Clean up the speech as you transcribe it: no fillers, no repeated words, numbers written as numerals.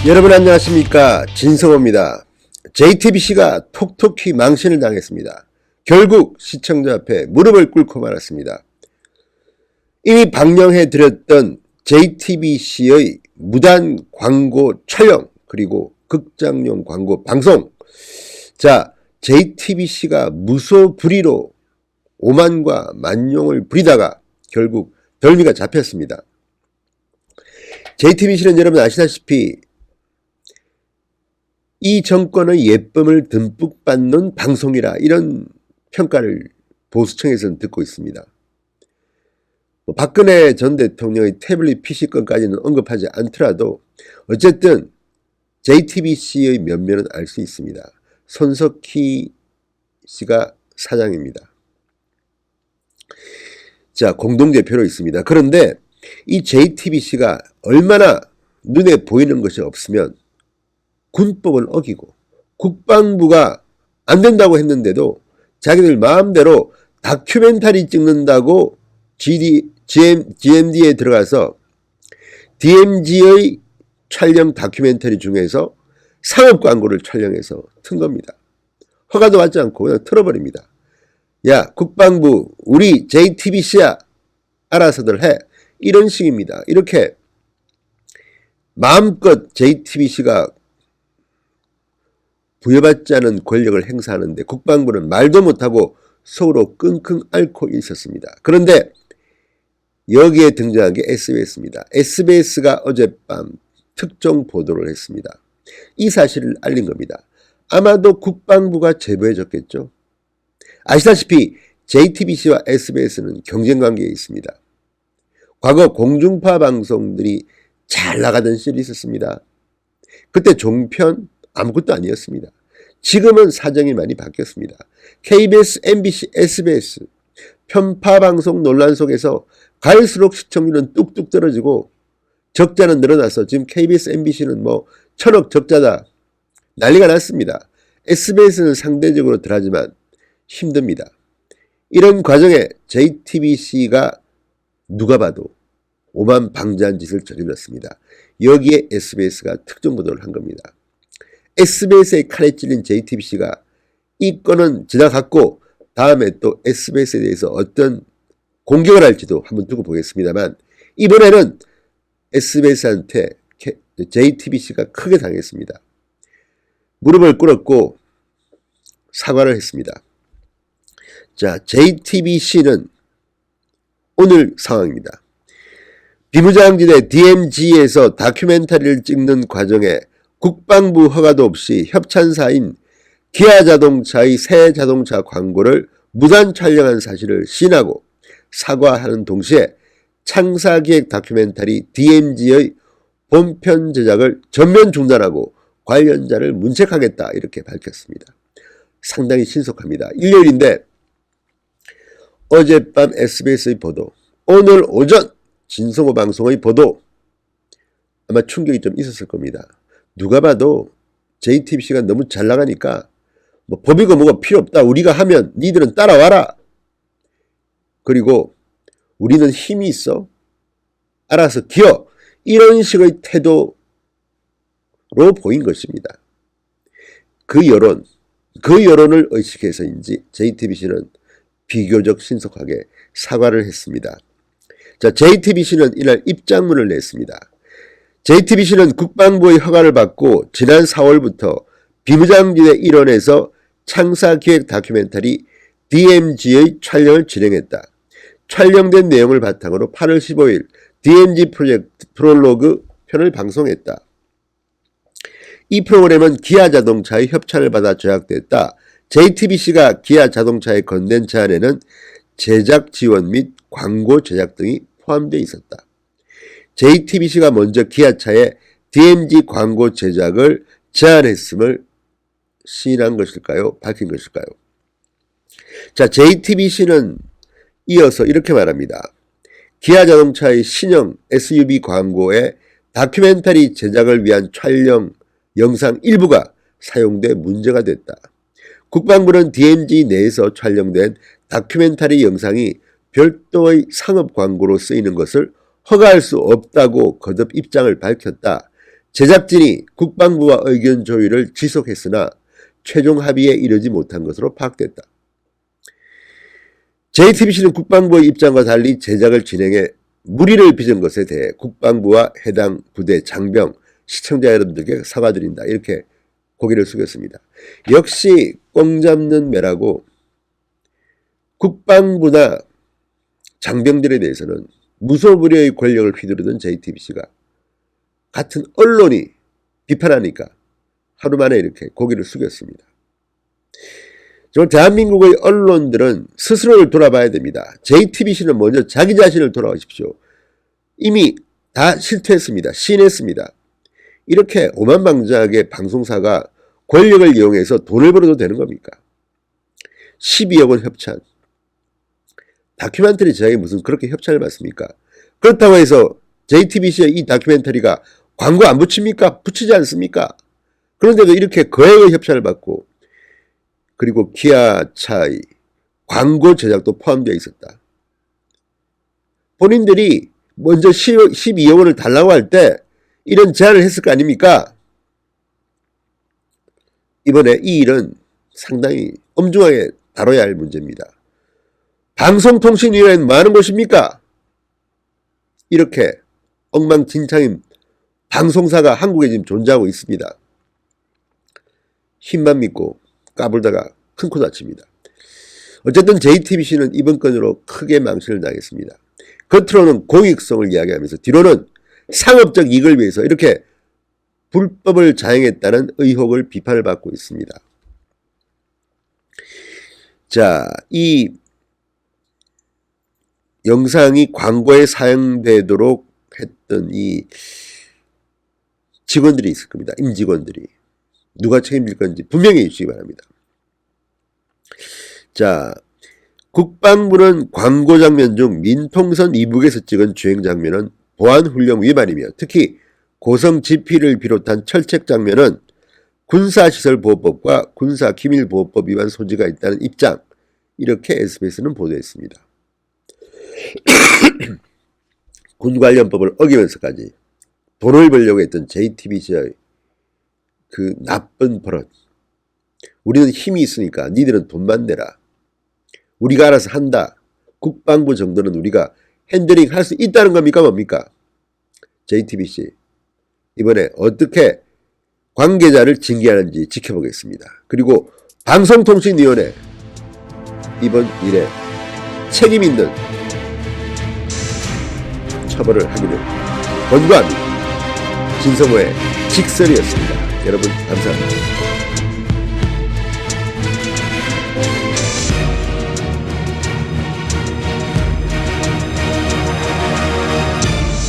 여러분 안녕하십니까, 진성호입니다. JTBC가 톡톡히 망신을 당했습니다. 결국 시청자 앞에 무릎을 꿇고 말았습니다. 이미 방영해드렸던 JTBC의 무단 광고 촬영 그리고 극장용 광고 방송, 자, JTBC가 무소불위로 오만과 만용을 부리다가 결국 덜미가 잡혔습니다. JTBC는 여러분 아시다시피 이 정권의 예쁨을 듬뿍 받는 방송이라 이런 평가를 보수층에서는 듣고 있습니다. 박근혜 전 대통령의 태블릿 PC건까지는 언급하지 않더라도 어쨌든 JTBC의 면면은 알 수 있습니다. 손석희 씨가 사장입니다. 자, 공동대표로 있습니다. 그런데 이 JTBC가 얼마나 눈에 보이는 것이 없으면 군법을 어기고 국방부가 안 된다고 했는데도 자기들 마음대로 다큐멘터리 찍는다고 GMD에 들어가서 DMZ의 촬영 다큐멘터리 중에서 상업 광고를 촬영해서 튼 겁니다. 허가도 받지 않고 그냥 틀어버립니다. 야, 국방부 우리 JTBC야 알아서들 해, 이런 식입니다. 이렇게 마음껏 JTBC가 부여받지 않은 권력을 행사하는데 국방부는 말도 못하고 속으로 끙끙 앓고 있었습니다. 그런데 여기에 등장한 게 SBS입니다. SBS가 어젯밤 특종 보도를 했습니다. 이 사실을 알린 겁니다. 아마도 국방부가 제보해줬겠죠. 아시다시피 JTBC와 SBS는 경쟁관계에 있습니다. 과거 공중파 방송들이 잘 나가던 시절이 있었습니다. 그때 종편 아무것도 아니었습니다. 지금은 사정이 많이 바뀌었습니다. KBS, MBC, SBS 편파 방송 논란 속에서 갈수록 시청률은 뚝뚝 떨어지고 적자는 늘어나서 지금 KBS, MBC는 뭐 1000억 적자다 난리가 났습니다. SBS는 상대적으로 덜하지만 힘듭니다. 이런 과정에 JTBC가 누가 봐도 오만방자한 짓을 저질렀습니다. 여기에 SBS가 특종 보도를 한 겁니다. SBS의 칼에 찔린 JTBC가 이 건은 지나갔고 다음에 또 SBS에 대해서 어떤 공격을 할지도 한번 두고 보겠습니다만, 이번에는 SBS한테 JTBC가 크게 당했습니다. 무릎을 꿇었고 사과를 했습니다. 자, JTBC는 오늘 상황입니다. 비무장지대 DMZ에서 다큐멘터리를 찍는 과정에 국방부 허가도 없이 협찬사인 기아자동차의 새 자동차 광고를 무단 촬영한 사실을 시인하고 사과하는 동시에 창사기획 다큐멘터리 DMZ의 본편 제작을 전면 중단하고 관련자를 문책하겠다, 이렇게 밝혔습니다. 상당히 신속합니다. 일요일인데 어젯밤 SBS의 보도, 오늘 오전 진성호 방송의 보도, 아마 충격이 좀 있었을 겁니다. 누가 봐도 JTBC가 너무 잘 나가니까 뭐 법이고 뭐가 필요 없다, 우리가 하면 니들은 따라와라, 그리고 우리는 힘이 있어, 알아서 기어, 이런 식의 태도로 보인 것입니다. 그 여론을 의식해서인지 JTBC는 비교적 신속하게 사과를 했습니다. 자, JTBC는 이날 입장문을 냈습니다. JTBC는 국방부의 허가를 받고 지난 4월부터 비무장지대 일원에서 창사기획 다큐멘터리 DMZ의 촬영을 진행했다. 촬영된 내용을 바탕으로 8월 15일 DMZ 프로젝트 프롤로그 편을 방송했다. 이 프로그램은 기아자동차의 협찬을 받아 제작됐다. JTBC가 기아자동차에 건넨 제안에는 제작 지원 및 광고 제작 등이 포함되어 있었다. JTBC가 먼저 기아차에 DMZ 광고 제작을 제안했음을 시인한 것일까요? 밝힌 것일까요? 자, JTBC는 이어서 이렇게 말합니다. 기아자동차의 신형 SUV 광고에 다큐멘터리 제작을 위한 촬영 영상 일부가 사용돼 문제가 됐다. 국방부는 DMZ 내에서 촬영된 다큐멘터리 영상이 별도의 상업 광고로 쓰이는 것을 허가할 수 없다고 거듭 입장을 밝혔다. 제작진이 국방부와 의견 조율을 지속했으나 최종 합의에 이르지 못한 것으로 파악됐다. JTBC는 국방부의 입장과 달리 제작을 진행해 무리를 빚은 것에 대해 국방부와 해당 부대 장병, 시청자 여러분들께 사과드린다. 이렇게 고개를 숙였습니다. 역시 꽁 잡는 매라고 국방부나 장병들에 대해서는 무소불위의 권력을 휘두르던 JTBC가 같은 언론이 비판하니까 하루 만에 이렇게 고개를 숙였습니다. 정말 대한민국의 언론들은 스스로를 돌아봐야 됩니다. JTBC는 먼저 자기 자신을 돌아보십시오. 이미 다 실패했습니다. 신했습니다. 이렇게 오만방자하게 방송사가 권력을 이용해서 돈을 벌어도 되는 겁니까? 12억 원 협찬. 다큐멘터리 제작에 무슨 그렇게 협찬을 받습니까? 그렇다고 해서 JTBC의 이 다큐멘터리가 광고 안 붙입니까? 붙이지 않습니까? 그런데도 이렇게 거액의 협찬을 받고, 그리고 기아차의 광고 제작도 포함되어 있었다. 본인들이 먼저 12억 원을 달라고 할 때 이런 제안을 했을 거 아닙니까? 이번에 이 일은 상당히 엄중하게 다뤄야 할 문제입니다. 방송통신위원회는 뭐 하는 곳입니까? 이렇게 엉망진창인 방송사가 한국에 지금 존재하고 있습니다. 힘만 믿고 까불다가 큰 코 다칩니다. 어쨌든 JTBC는 이번 건으로 크게 망신을 당했습니다. 겉으로는 공익성을 이야기하면서 뒤로는 상업적 이익을 위해서 이렇게 불법을 자행했다는 의혹을 비판을 받고 있습니다. 자, 이 영상이 광고에 사용되도록 했던 이 직원들이 있을 겁니다. 임직원들이. 누가 책임질 건지 분명히 해주시기 바랍니다. 자, 국방부는 광고 장면 중 민통선 이북에서 찍은 주행 장면은 보안훈련 위반이며 특히 고성지피를 비롯한 철책 장면은 군사시설보호법과 군사기밀보호법 위반 소지가 있다는 입장, 이렇게 SBS는 보도했습니다. 군관련법을 어기면서까지 돈을 벌려고 했던 JTBC의 그 나쁜 버릇. 우리는 힘이 있으니까 니들은 돈만 내라. 우리가 알아서 한다. 국방부 정도는 우리가 핸들링 할 수 있다는 겁니까? 뭡니까? JTBC 이번에 어떻게 관계자를 징계하는지 지켜보겠습니다. 그리고 방송통신위원회 이번 일에 책임 있는 처벌을 하기를 권고합니다. 진성호의 직설이었습니다. 여러분 감사합니다.